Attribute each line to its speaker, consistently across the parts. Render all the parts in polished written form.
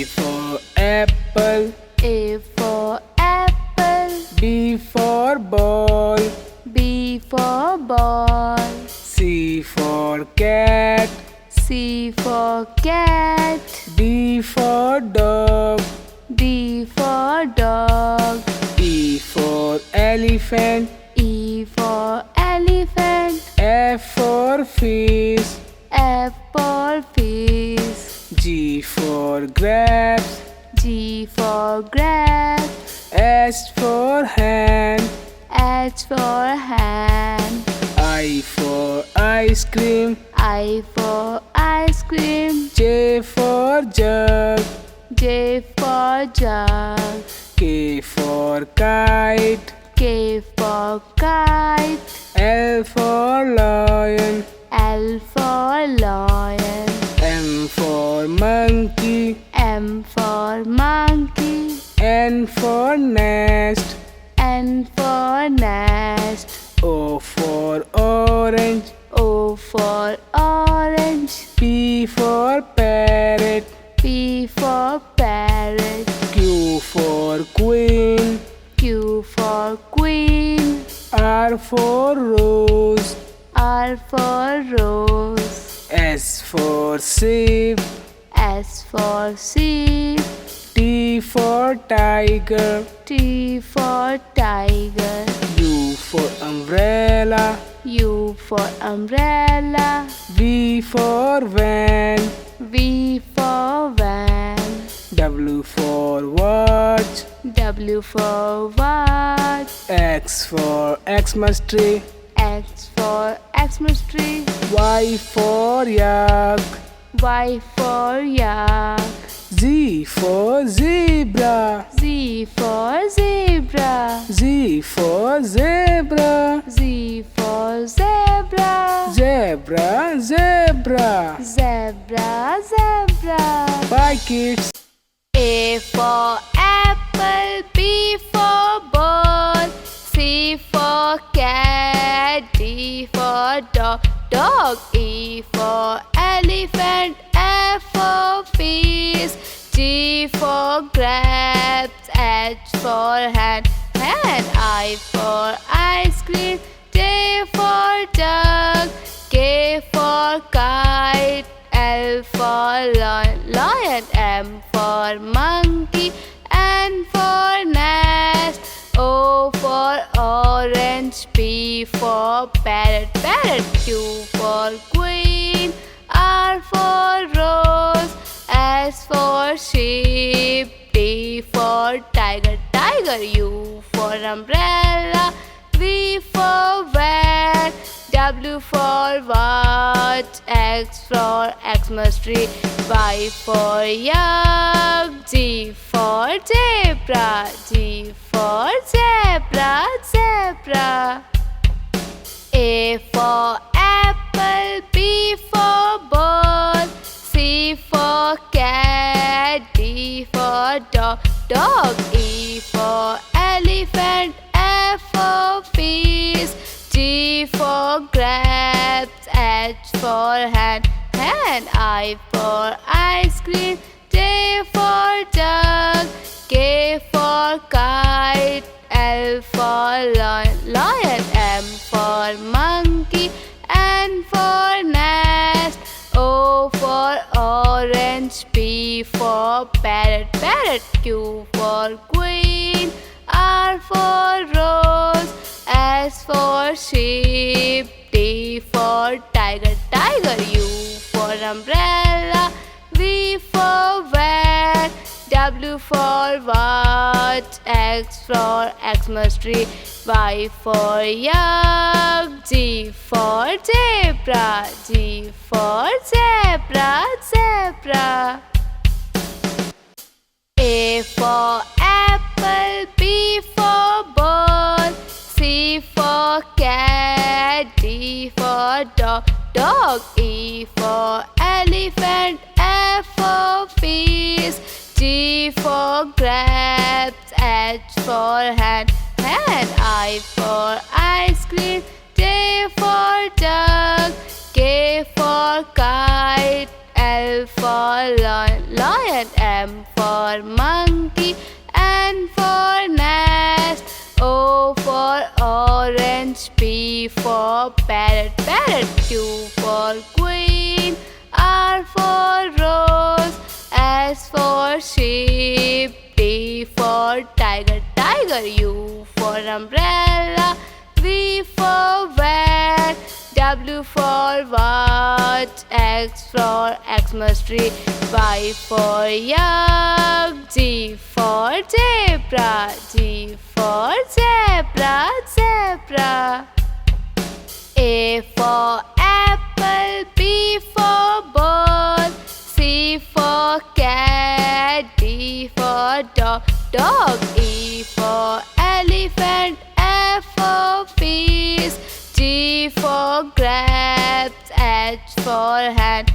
Speaker 1: for apple.
Speaker 2: A for apple.
Speaker 1: B for ball.
Speaker 2: B for ball.
Speaker 1: C for cat.
Speaker 2: C for cat.
Speaker 1: D for dog.
Speaker 2: D for dog.
Speaker 1: E for elephant.
Speaker 2: E for elephant.
Speaker 1: F for fish.
Speaker 2: F for fish.
Speaker 1: G for grapes.
Speaker 2: G for grapes.
Speaker 1: H for hand.
Speaker 2: H for hand.
Speaker 1: I for ice cream.
Speaker 2: I for ice cream.
Speaker 1: J for jug.
Speaker 2: J for jug.
Speaker 1: K for kite.
Speaker 2: K for kite.
Speaker 1: L for lion.
Speaker 2: L for lion.
Speaker 1: M for monkey.
Speaker 2: M for monkey.
Speaker 1: N for nest.
Speaker 2: N for nest.
Speaker 1: O for orange.
Speaker 2: O for orange.
Speaker 1: P for parrot.
Speaker 2: P for parrot.
Speaker 1: Q for queen.
Speaker 2: Q for queen.
Speaker 1: R for rose.
Speaker 2: R for rose.
Speaker 1: S for sheep.
Speaker 2: S for sheep.
Speaker 1: T for tiger.
Speaker 2: T for tiger.
Speaker 1: U for umbrella.
Speaker 2: U for umbrella.
Speaker 1: V for van.
Speaker 2: V for van.
Speaker 1: W for watch.
Speaker 2: W for watch.
Speaker 1: X for Xmas tree.
Speaker 2: X for Xmas tree.
Speaker 1: Y for yak.
Speaker 2: Y for yak.
Speaker 1: Z for zebra.
Speaker 2: Z for zebra.
Speaker 1: Z for zebra.
Speaker 2: Z for zebra.
Speaker 1: Zebra, zebra.
Speaker 2: Zebra, zebra.
Speaker 1: Bye kids.
Speaker 2: A for apple. B for ball. C for cat. D for dog. Dog. E for elephant. F for fish. G for grapes. H for hand. Hand. I for ice cream. J for jug. K for kite. L for lion. M for monkey. N for nest. O for orange. P for parrot. Q for queen. R for rose. S for sheep. T for tiger. U for umbrella. V for van. W for watch. X for Xmas tree. Y for yak. Z for zebra. G for zebra, zebra. A for apple. B for ball. C for cat. D for dog. Dog. E for elephant. F for fish. G for grapes. H for hand. Hand. I for ice cream. J for jug. K for kite. L for lion. M for monkey. N for nest. O for orange. P for parrot. Q for queen. R for rose. S for sheep. T for tiger. U for umbrella. V for van. W for watch. X for Xmas tree. Y for yak. Z for zebra. G for zebra, zebra. A for apple. B for ball. C for cat. D for dog. E for elephant. F for fish. G for grapes. H for hand. I for ice cream. J for jug. K for kite. L for lion. M M for monkey, N for nest, O for orange, P for parrot, Q for queen, R for rose, S for sheep, T for tiger, U for umbrella, V for van, W for watch, X for Xmas tree, Y for yak, Z for zebra, G for zebra. A for apple, B for ball, C for cat, D for dog, E for elephant, F for fish, G for grapes, H for hand,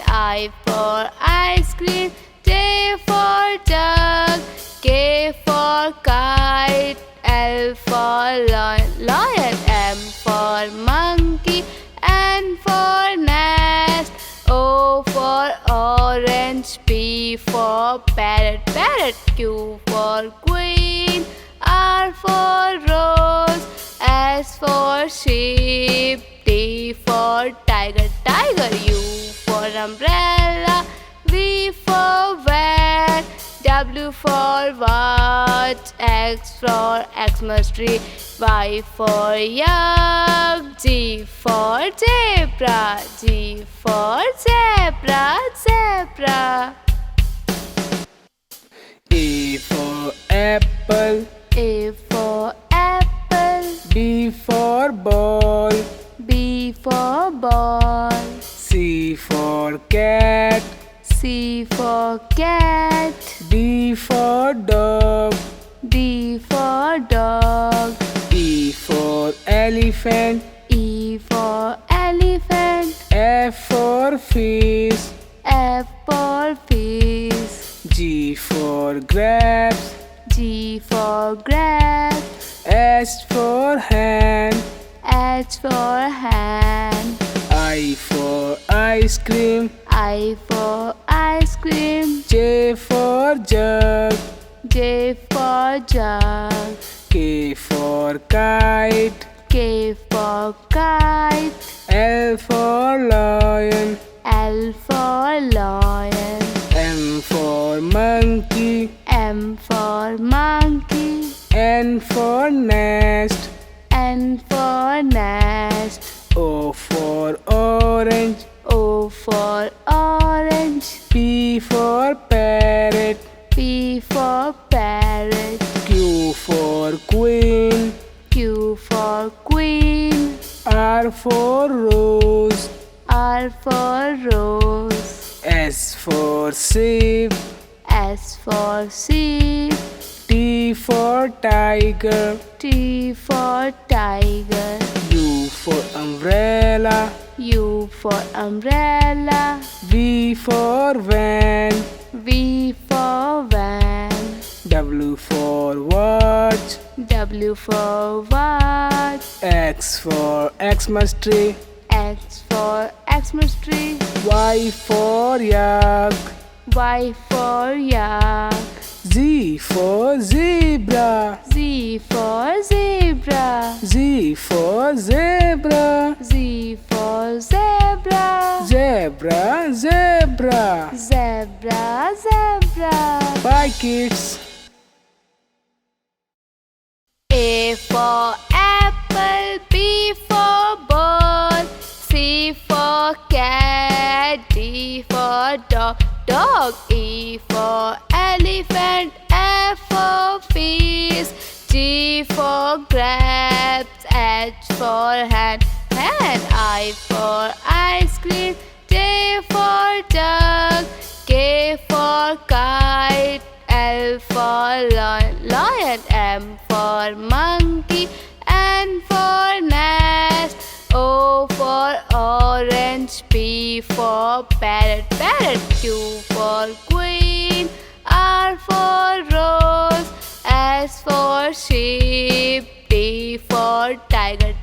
Speaker 2: I for ice cream, J for jug, K for kite, L for lion, M for monkey, N for nest, O for orange, P for parrot, Q for queen, R for rose, S for sheep, T for tiger, U for umbrella, V for van, W for watch, X for Xmas tree, Y for yak, Z for zebra, G for zebra.
Speaker 1: A for apple,
Speaker 2: A for apple,
Speaker 1: B for ball,
Speaker 2: B for ball,
Speaker 1: C for cat,
Speaker 2: C for cat,
Speaker 1: D for dog,
Speaker 2: D for dog,
Speaker 1: E for elephant,
Speaker 2: E for elephant,
Speaker 1: F for fish,
Speaker 2: F for fish,
Speaker 1: G for grapes,
Speaker 2: G for grapes,
Speaker 1: S for hand,
Speaker 2: H for hand,
Speaker 1: I for ice cream,
Speaker 2: I for ice cream,
Speaker 1: J for jug,
Speaker 2: J for jug,
Speaker 1: K for kite,
Speaker 2: K for kite,
Speaker 1: L for lion,
Speaker 2: L for lion,
Speaker 1: M for monkey,
Speaker 2: M for monkey,
Speaker 1: N for nest,
Speaker 2: N for nest,
Speaker 1: O for orange,
Speaker 2: O for orange,
Speaker 1: P for parrot,
Speaker 2: P for parrot,
Speaker 1: Q for queen,
Speaker 2: Q for queen,
Speaker 1: R for rose,
Speaker 2: R for rose,
Speaker 1: S for sheep,
Speaker 2: S for sheep,
Speaker 1: T for tiger,
Speaker 2: T for tiger,
Speaker 1: U for umbrella,
Speaker 2: U for umbrella,
Speaker 1: V for van,
Speaker 2: V for van,
Speaker 1: W for watch,
Speaker 2: W for watch,
Speaker 1: X for Xmas tree,
Speaker 2: X for Xmas tree,
Speaker 1: Y for yak,
Speaker 2: Y for yak,
Speaker 1: Z for zebra,
Speaker 2: Z for zebra,
Speaker 1: Z for zebra,
Speaker 2: Z for zebra,
Speaker 1: zebra, zebra.
Speaker 2: zebra.
Speaker 1: Bye kids.
Speaker 2: A for apple, B for ball, C for cat, D for dog, E for elephant, F for fish, G for grapes, H for hand, I for ice cream, J for jug, K for kite, L for lion, M for monkey, N for nest, O for orange, P for parrot, Q for queen, R for rose, S for sheep, T for tiger,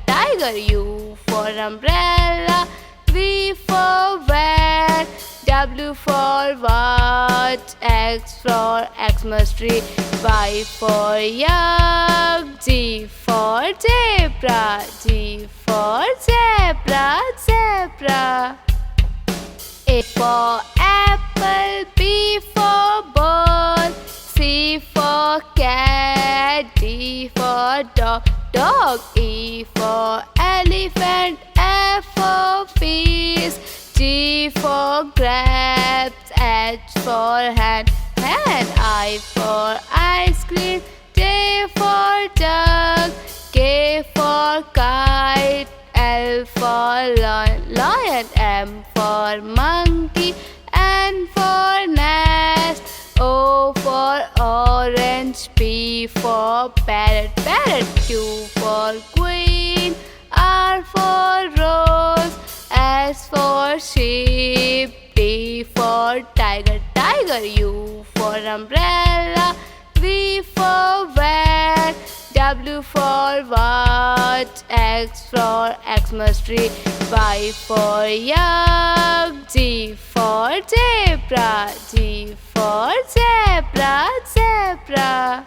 Speaker 2: U for umbrella, V for van, W for watch, what? X for Xmas tree. Y for yak. Z for zebra. Z for zebra, zebra. A for apple. B for ball. C for cat. D for dog, dog. E for elephant. F for fish. G for grapes. H for hand, hand. I for ice cream. J for duck. K for kite. L for lion, lion. M for monkey. N for nest. O for orange. P for parrot, parrot. Q for queen. R for rose. S for sheep. T for tiger, tiger. U for umbrella. V for van. W for what? X for Xmas tree. Y for yak. Z for zebra. Z for zebra, zebra.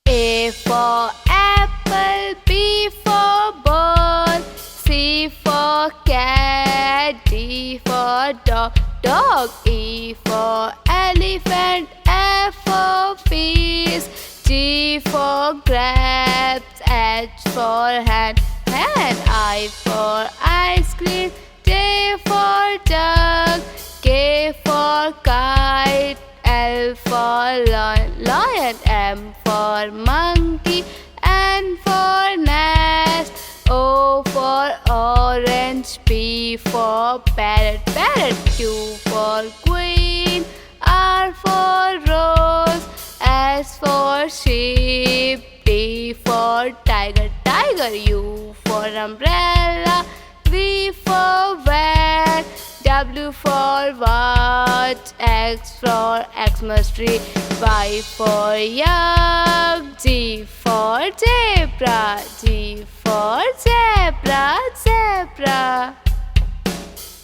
Speaker 2: A for apple. B for ball. C for cat. D for dog, dog. E for elephant. F for fish. G for grapes. H for hand, hand. I for ice cream. J for duck. K for kite. L for lion, lion. M for monkey. N for nest. O for orange. P for parrot, parrot. Q for queen. R for rose. S for sheep. T for tiger, tiger. U for umbrella. V for van. W for what? X for Xmas tree. Y for yak. Z for zebra. Z for zebra, zebra.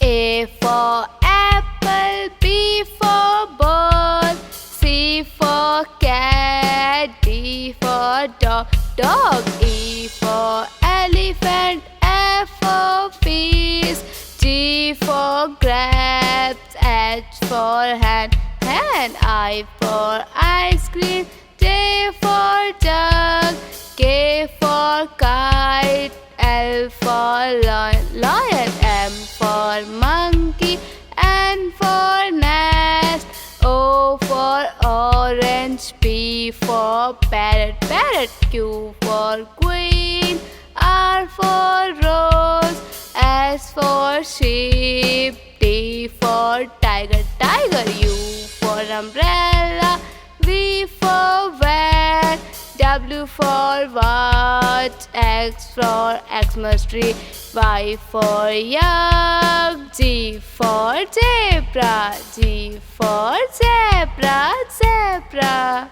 Speaker 2: A for apple. B for ball. C for cat. D for dog, dog. E for elephant. F for fish. G for grapes. H for hand, hand. I for ice cream. J for duck. K for kite. L for lion, lion. M for monkey. N for nest. O for orange. P for parrot, parrot. Q for queen. R for rose. S for sheep. T for tiger, tiger. U for umbrella. V for van. W for what? X for Xmas tree. Y for yak. Z for zebra. Z for zebra, zebra.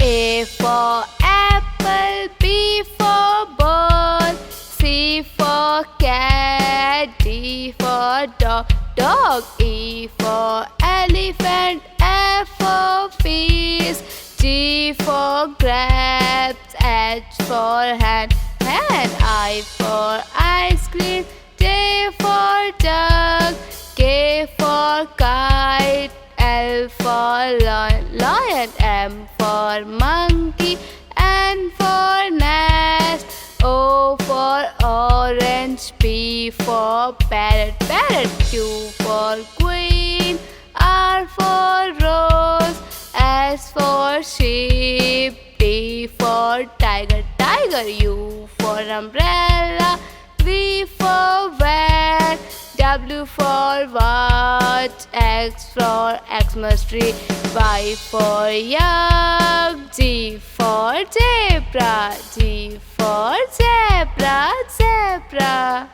Speaker 2: A for apple. B for ball. C for cat. D for dog, dog. E for elephant. F for fish. G for grapes. H for hand, hand. I for ice cream. J for duck. K for kite. L for lion, lion. M for monkey. N for nest. O for orange. P for parrot, parrot. Q for queen. R for rose. S for sheep. T for tiger, tiger. U for umbrella. V for van. W for what? X for Xmas tree. Y for yak. Z for zebra. Z for zebra, zebra.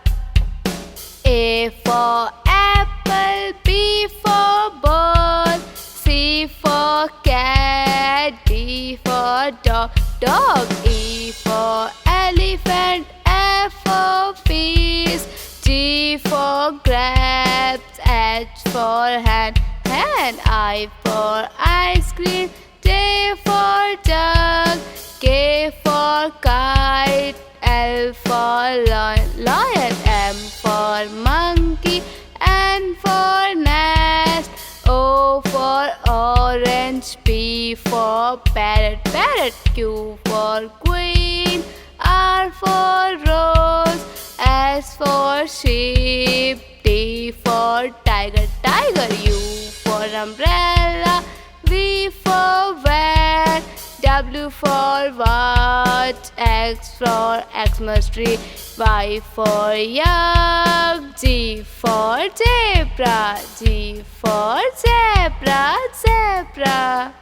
Speaker 2: A for apple. B for ball. C for cat. D for dog, dog. E for elephant. F for fish. G for grapes. H for hand, I for ice cream. J for jug, K for kite, L for lion, M for monkey, N for nest, O for orange, P for parrot, Q for queen, R for rose, S for sheep, T for tiger, U for umbrella, V for van, W for watch, X for Xmas tree, Y for yak, Z for zebra, zebra.